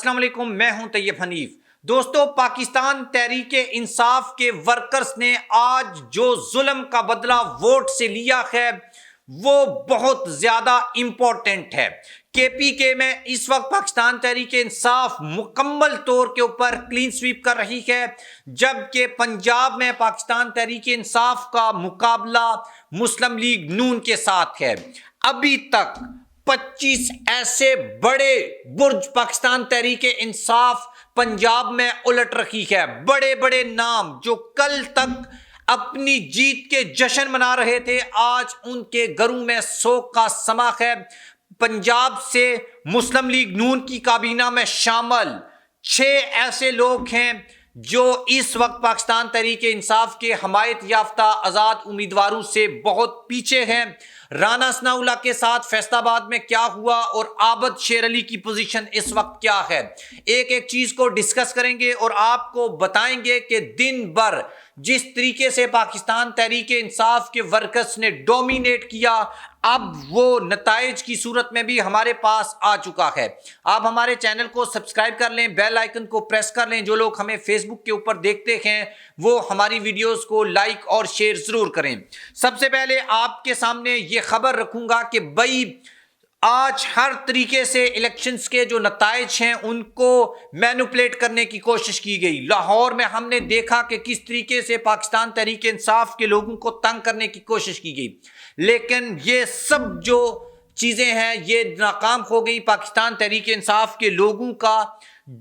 السلام علیکم، میں ہوں طیب حنیف۔ دوستو، پاکستان تحریک انصاف کے ورکرز نے آج جو ظلم کا بدلہ ووٹ سے لیا ہے وہ بہت زیادہ امپورٹنٹ ہے۔ کے پی کے میں اس وقت پاکستان تحریک انصاف مکمل طور کے اوپر کلین سویپ کر رہی ہے، جبکہ پنجاب میں پاکستان تحریک انصاف کا مقابلہ مسلم لیگ نون کے ساتھ ہے۔ ابھی تک 25 ایسے بڑے برج پاکستان تحریک انصاف پنجاب میں الٹ رکھی ہے۔ بڑے بڑے نام جو کل تک اپنی جیت کے جشن منا رہے تھے، آج ان کے گھروں میں سوگ کا سما ہے۔ پنجاب سے مسلم لیگ نون کی کابینہ میں شامل 6 ایسے لوگ ہیں جو اس وقت پاکستان تحریک انصاف کے حمایت یافتہ آزاد امیدواروں سے بہت پیچھے ہیں۔ رانا ثناءاللہ کے ساتھ فیصل آباد میں کیا ہوا اور عابد شیر علی کی پوزیشن اس وقت کیا ہے، ایک ایک چیز کو ڈسکس کریں گے اور آپ کو بتائیں گے کہ دن بھر جس طریقے سے پاکستان تحریک انصاف کے ورکرز نے ڈومینیٹ کیا، اب وہ نتائج کی صورت میں بھی ہمارے پاس آ چکا ہے۔ آپ ہمارے چینل کو سبسکرائب کر لیں، بیل آئیکن کو پریس کر لیں۔ جو لوگ ہمیں فیس بک کے اوپر دیکھتے ہیں وہ ہماری ویڈیوز کو لائک اور شیئر ضرور کریں۔ سب سے پہلے آپ کے سامنے یہ خبر رکھوں گا کہ بھائی آج ہر طریقے سے الیکشنز کے جو نتائج ہیں ان کو مینوپولیٹ کرنے کی کوشش کی گئی۔ لاہور میں ہم نے دیکھا کہ کس طریقے سے پاکستان تحریک انصاف کے لوگوں کو تنگ کرنے کی کوشش کی گئی، لیکن یہ سب جو چیزیں ہیں یہ ناکام ہو گئی۔ پاکستان تحریک انصاف کے لوگوں کا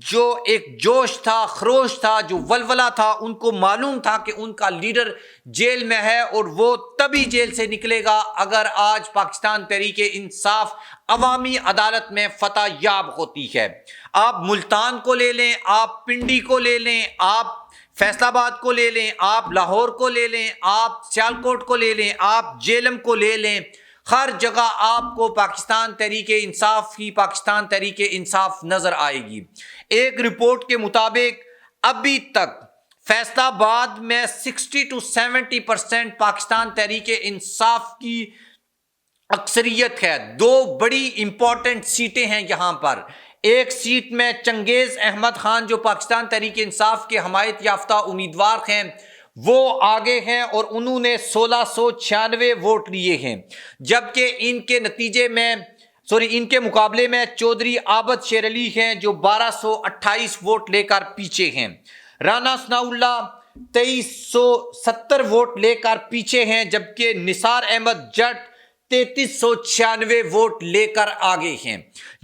جو ایک جوش تھا، خروش تھا، جو ولولہ تھا، ان کو معلوم تھا کہ ان کا لیڈر جیل میں ہے اور وہ تبھی جیل سے نکلے گا اگر آج پاکستان تحریک انصاف عوامی عدالت میں فتح یاب ہوتی ہے۔ آپ ملتان کو لے لیں، آپ پنڈی کو لے لیں، آپ فیصل آباد کو لے لیں، آپ لاہور کو لے لیں، آپ سیالکوٹ کو لے لیں، آپ جیلم کو لے لیں، ہر جگہ آپ کو پاکستان تحریک انصاف نظر آئے گی۔ ایک رپورٹ کے مطابق ابھی تک فیصل آباد میں 60 to 70% پاکستان تحریک انصاف کی اکثریت ہے۔ 2 بڑی امپورٹنٹ سیٹیں ہیں یہاں پر۔ ایک سیٹ میں چنگیز احمد خان جو پاکستان تحریک انصاف کے حمایت یافتہ امیدوار ہیں وہ آگے ہیں اور انہوں نے 1696 ووٹ لیے ہیں، جبکہ ان کے مقابلے میں چودھری عابد شیر علی ہیں جو 1228 ووٹ لے کر پیچھے ہیں۔ رانا ثناءاللہ 2370 ووٹ لے کر پیچھے ہیں، جبکہ نثار احمد جٹ 3396 ووٹ لے کر آگے ہیں۔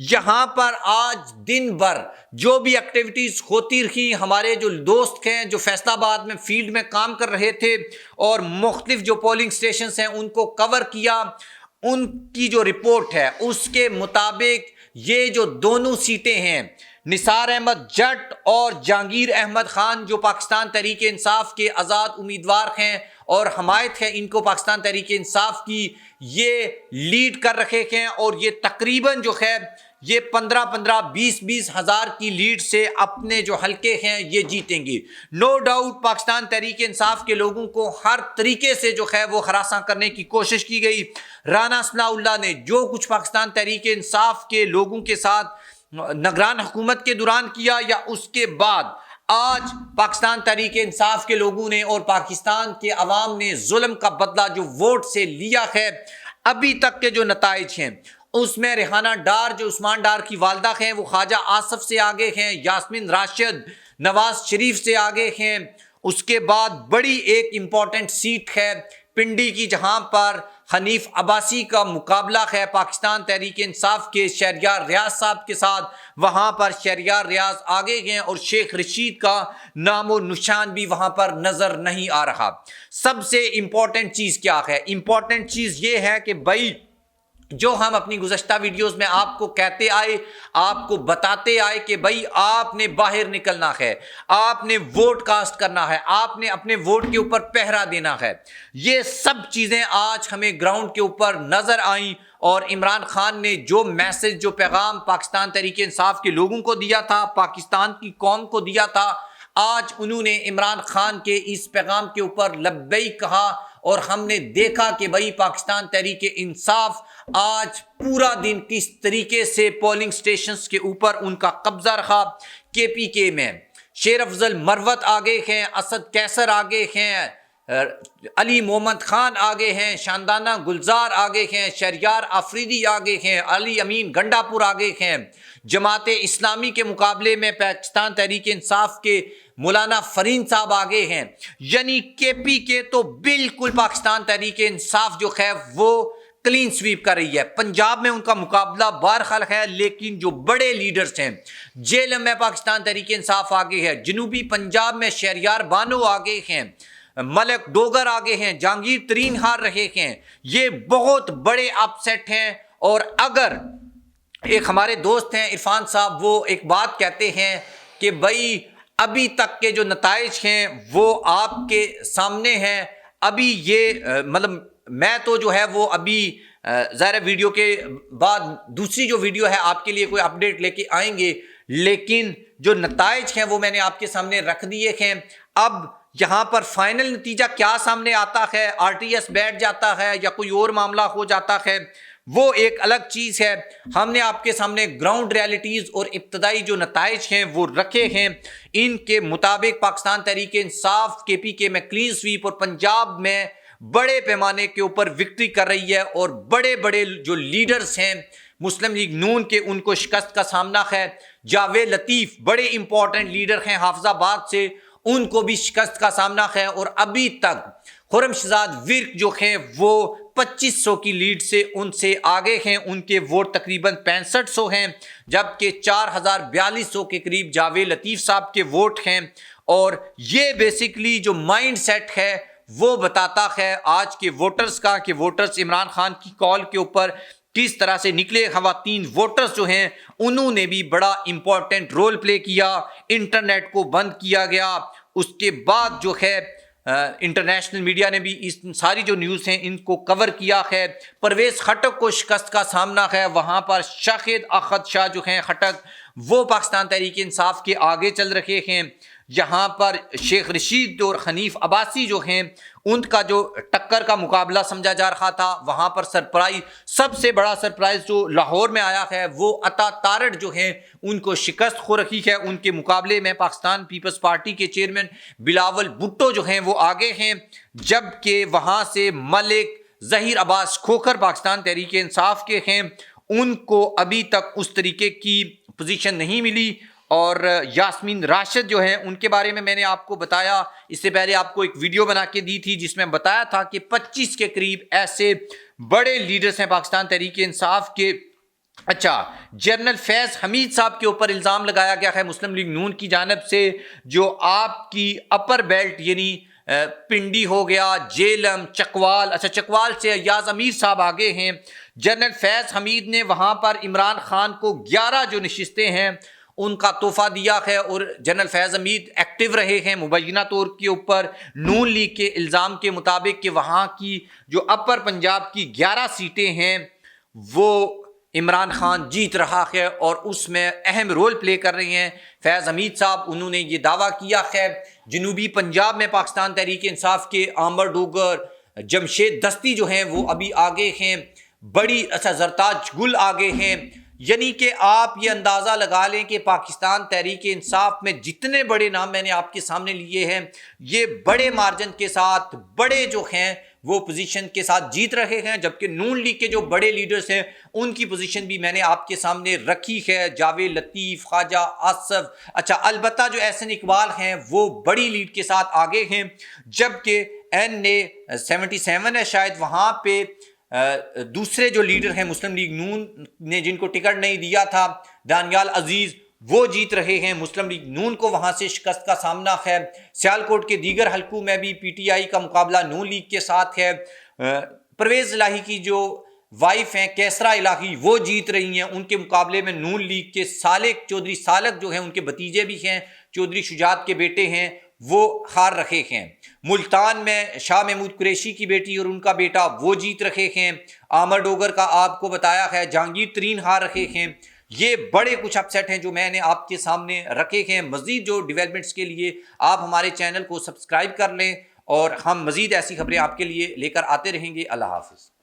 یہاں پر آج دن بھر جو بھی ایکٹیویٹیز ہوتی رہی، ہمارے جو دوست ہیں جو فیصل آباد میں فیلڈ میں کام کر رہے تھے اور مختلف جو پولنگ سٹیشنز ہیں ان کو کور کیا، ان کی جو رپورٹ ہے اس کے مطابق یہ جو دونوں سیٹیں ہیں، نثار احمد جٹ اور جہانگیر احمد خان جو پاکستان تحریک انصاف کے آزاد امیدوار ہیں اور حمایت ہے ان کو پاکستان تحریک انصاف کی، یہ لیڈ کر رکھے ہیں اور یہ تقریباً جو ہے یہ 15-20 ہزار کی لیڈ سے اپنے جو حلقے ہیں یہ جیتیں گے۔ نو ڈاؤٹ پاکستان تحریک انصاف کے لوگوں کو ہر طریقے سے جو ہے وہ ہراساں کرنے کی کوشش کی گئی۔ رانا ثناءاللہ نے جو کچھ پاکستان تحریک انصاف کے لوگوں کے ساتھ نگران حکومت کے دوران کیا یا اس کے بعد، آج پاکستان تحریک انصاف کے لوگوں نے اور پاکستان کے عوام نے ظلم کا بدلہ جو ووٹ سے لیا ہے، ابھی تک کے جو نتائج ہیں اس میں ریحانہ ڈار جو عثمان ڈار کی والدہ ہیں وہ خواجہ آصف سے آگے ہیں، یاسمین راشد نواز شریف سے آگے ہیں۔ اس کے بعد بڑی ایک امپورٹنٹ سیٹ ہے پنڈی کی جہاں پر حنیف عباسی کا مقابلہ ہے پاکستان تحریک انصاف کے شہریار ریاض صاحب کے ساتھ، وہاں پر شہریار ریاض آگے ہیں اور شیخ رشید کا نام و نشان بھی وہاں پر نظر نہیں آ رہا۔ سب سے امپورٹنٹ چیز کیا ہے؟ امپورٹنٹ چیز یہ ہے کہ بھائی جو ہم اپنی گزشتہ ویڈیوز میں آپ کو کہتے آئے، آپ کو بتاتے آئے کہ بھائی آپ نے باہر نکلنا ہے، آپ نے ووٹ کاسٹ کرنا ہے، آپ نے اپنے ووٹ کے اوپر پہرا دینا ہے، یہ سب چیزیں آج ہمیں گراؤنڈ کے اوپر نظر آئیں اور عمران خان نے جو میسج، جو پیغام پاکستان تحریک انصاف کے لوگوں کو دیا تھا، پاکستان کی قوم کو دیا تھا، آج انہوں نے عمران خان کے اس پیغام کے اوپر لبیک کہا اور ہم نے دیکھا کہ بھائی پاکستان تحریک انصاف آج پورا دن کس طریقے سے پولنگ سٹیشنز کے اوپر ان کا قبضہ رہا. KPK میں شیر افضل مروت آگے ہیں, اسد کیسر آگے ہیں, علی محمد خان آگے ہیں, شاندانہ گلزار آگے ہیں, شہریار آفریدی آگے ہیں, علی امین گنڈا پور آگے ہیں. جماعت اسلامی کے مقابلے میں پاکستان تحریک انصاف کے مولانا فرین صاحب آگے ہیں. یعنی KPK تو بالکل پاکستان تحریک انصاف جو ہے وہ کلین سویپ کر رہی ہے. پنجاب میں ان کا مقابلہ بہرحال ہے, لیکن جو بڑے لیڈرز ہیں, جیلم میں پاکستان تحریک انصاف آگے ہے, جنوبی پنجاب میں شہریار بانو آگے ہیں, ملک ڈوگر آگے ہیں, جہانگیر ترین ہار رہے ہیں. یہ بہت بڑے اپ سیٹ ہیں. اور اگر ایک ہمارے دوست ہیں عرفان صاحب, وہ ایک بات کہتے ہیں کہ بھائی ابھی تک کے جو نتائج ہیں وہ آپ کے سامنے ہیں. ابھی یہ مطلب میں تو جو ہے وہ ابھی ظاہر ویڈیو کے بعد دوسری جو ویڈیو ہے آپ کے لیے کوئی اپڈیٹ لے کے آئیں گے, لیکن جو نتائج ہیں وہ میں نے آپ کے سامنے رکھ دیے ہیں. اب یہاں پر فائنل نتیجہ کیا سامنے آتا ہے, RTS بیٹھ جاتا ہے یا کوئی اور معاملہ ہو جاتا ہے, وہ ایک الگ چیز ہے. ہم نے آپ کے سامنے گراؤنڈ ریالٹیز اور ابتدائی جو نتائج ہیں وہ رکھے ہیں. ان کے مطابق پاکستان تحریک انصاف KPK میں کلین سویپ اور پنجاب میں بڑے پیمانے کے اوپر وکٹری کر رہی ہے, اور بڑے بڑے جو لیڈرز ہیں مسلم لیگ نون کے ان کو شکست کا سامنا ہے. جاوید لطیف بڑے امپورٹنٹ لیڈر ہیں حافظ آباد سے, ان کو بھی شکست کا سامنا ہے. اور ابھی تک خرم شہزاد ورک جو ہیں وہ 2500 کی لیڈ سے ان سے آگے ہیں. ان کے ووٹ تقریباً 6500 ہیں, جبکہ 4200 کے قریب جاوید لطیف صاحب کے ووٹ ہیں. اور یہ بیسیکلی جو مائنڈ سیٹ ہے وہ بتاتا ہے آج کے ووٹرز کا کہ ووٹرز عمران خان کی کال کے اوپر کس طرح سے نکلے. خواتین ووٹرز جو ہیں انہوں نے بھی بڑا امپورٹنٹ رول پلے کیا. انٹرنیٹ کو بند کیا گیا, اس کے بعد جو ہے انٹرنیشنل میڈیا نے بھی اس ساری جو نیوز ہیں ان کو کور کیا ہے. پرویز خٹک کو شکست کا سامنا ہے, وہاں پر شاہد احد شاہ جو ہیں خٹک وہ پاکستان تحریک انصاف کے آگے چل رہے ہیں. یہاں پر شیخ رشید اور حنیف عباسی جو ہیں ان کا جو ٹکر کا مقابلہ سمجھا جا رہا تھا, وہاں پر سرپرائز, سب سے بڑا سرپرائز جو لاہور میں آیا ہے وہ عطا تارڑ جو ہیں ان کو شکست ہو رہی ہے. ان کے مقابلے میں پاکستان پیپلز پارٹی کے چیئرمین بلاول بھٹو جو ہیں وہ آگے ہیں, جبکہ وہاں سے ملک ظہیر عباس کھوکھر پاکستان تحریک انصاف کے ہیں, ان کو ابھی تک اس طریقے کی پوزیشن نہیں ملی. اور یاسمین راشد جو ہیں ان کے بارے میں نے آپ کو بتایا, اس سے پہلے آپ کو ایک ویڈیو بنا کے دی تھی جس میں بتایا تھا کہ 25 کے قریب ایسے بڑے لیڈرز ہیں پاکستان تحریک انصاف کے. اچھا, جنرل فیض حمید صاحب کے اوپر الزام لگایا گیا ہے مسلم لیگ نون کی جانب سے, جو آپ کی اپر بیلٹ یعنی پنڈی ہو گیا, جیلم, چکوال, اچھا چکوال سے ایاز امیر صاحب آگے ہیں. جنرل فیض حمید نے وہاں پر عمران خان کو 11 جو نشستیں ہیں ان کا تحفہ دیا ہے, اور جنرل فیض حمید ایکٹیو رہے ہیں مبینہ طور کے اوپر نون لیگ کے الزام کے مطابق کہ وہاں کی جو اپر پنجاب کی 11 سیٹیں ہیں وہ عمران خان جیت رہا ہے اور اس میں اہم رول پلے کر رہے ہیں. فیض حمید صاحب انہوں نے یہ دعویٰ کیا ہے. جنوبی پنجاب میں پاکستان تحریک انصاف کے عامر ڈوگر, جمشید دستی جو ہیں وہ ابھی آگے ہیں, بڑی اچھا زرتاج گل آگے ہیں. یعنی کہ آپ یہ اندازہ لگا لیں کہ پاکستان تحریک انصاف میں جتنے بڑے نام میں نے آپ کے سامنے لیے ہیں یہ بڑے مارجن کے ساتھ بڑے جو ہیں وہ پوزیشن کے ساتھ جیت رہے ہیں, جبکہ نون لیگ کے جو بڑے لیڈرز ہیں ان کی پوزیشن بھی میں نے آپ کے سامنے رکھی ہے. جاوید لطیف, خواجہ آصف, اچھا البتہ جو احسن اقبال ہیں وہ بڑی لیڈ کے ساتھ آگے ہیں, جبکہ NA77 ہے شاید, وہاں پہ دوسرے جو لیڈر ہیں مسلم لیگ نون نے جن کو ٹکٹ نہیں دیا تھا, دانیال عزیز, وہ جیت رہے ہیں. مسلم لیگ نون کو وہاں سے شکست کا سامنا ہے. سیالکوٹ کے دیگر حلقوں میں بھی PTI کا مقابلہ نون لیگ کے ساتھ ہے. پرویز الہی کی جو وائف ہیں کیسرا الہی وہ جیت رہی ہیں, ان کے مقابلے میں نون لیگ کے سالک چودھری سالک جو ہیں ان کے بھتیجے بھی ہیں, چودھری شجاعت کے بیٹے ہیں, وہ ہار رہے ہیں. ملتان میں شاہ محمود قریشی کی بیٹی اور ان کا بیٹا وہ جیت رہے ہیں. عامر ڈوگر کا آپ کو بتایا ہے, جہانگیر ترین ہار رہے ہیں. یہ بڑے کچھ اپ سیٹ ہیں جو میں نے آپ کے سامنے رکھے ہیں. مزید جو ڈیولپمنٹس کے لیے آپ ہمارے چینل کو سبسکرائب کر لیں اور ہم مزید ایسی خبریں آپ کے لیے لے کر آتے رہیں گے۔ اللہ حافظ۔